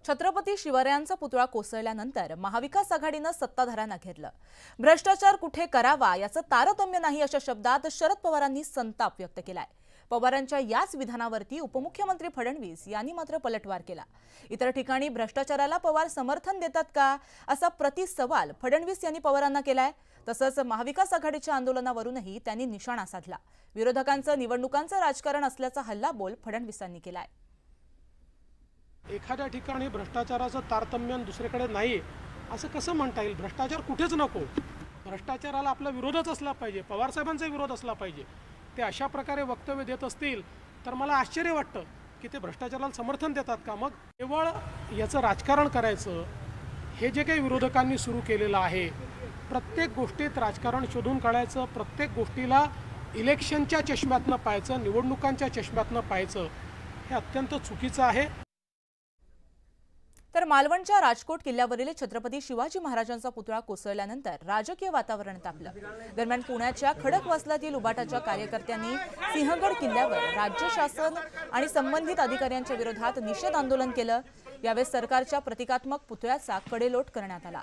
छत्रपती शिवरायांचा पुतळा कोसळल्यानंतर महाविकास आघाडीनं सत्ताधाऱ्यांना घेरलं। भ्रष्टाचार कुठे करावा याचं तारतम्य नाही अशा शब्दात शरद पवारांनी संताप व्यक्त केलाय। पवारांच्या याच विधानावरती उपमुख्यमंत्री फडणवीस यांनी मात्र पलटवार केला। इतर ठिकाणी भ्रष्टाचाराला पवार समर्थन देतात का असा प्रतिसवाल फडणवीस यांनी पवारांना केलाय। तसंच महाविकास आघाडीच्या आंदोलनावरूनही त्यांनी निशाणा साधला। विरोधकांचं निवडणुकांचं राजकारण असल्याचा हल्लाबोल फडणवीसांनी केलाय। एखाद्या ठिकाणी भ्रष्टाचाराचं तारतम्य दुसरीकडे नाही असं कसं म्हणता येईल? भ्रष्टाचार कुठेच नको, भ्रष्टाचाराला आपला विरोधच असला पाहिजे, पवार साहेबांचा विरोध असला पाहिजे। ते अशा प्रकारे वक्तव्य देत असतील तर मला आश्चर्य वाटतं की ते भ्रष्टाचाराला समर्थन देतात का? मग केवळ याचं राजकारण करायचं हे जे काही विरोधकांनी सुरू केलेलं आहे, प्रत्येक गोष्टीत राजकारण शोधून काढायचं, प्रत्येक गोष्टीला इलेक्शनच्या चष्म्यातनं पाहायचं, निवडणुकांच्या चष्म्यातनं पाहायचं, हे अत्यंत चुकीचं आहे। तर मालवणच्या राजकोट किल्ल्यावरील छत्रपती शिवाजी महाराजांचा पुतळा कोसळल्यानंतर राजकीय वातावरण तापलं। दरम्यान पुण्याच्या खडकवासलातील उबाटाच्या कार्यकर्त्यांनी सिंहगड किल्ल्यावर राज्य शासन आणि संबंधित अधिकाऱ्यांच्या विरोधात निषेध आंदोलन केलं। यावेळी सरकारच्या प्रतिकात्मक पुतळ्याचा कडेलोट करण्यात आला।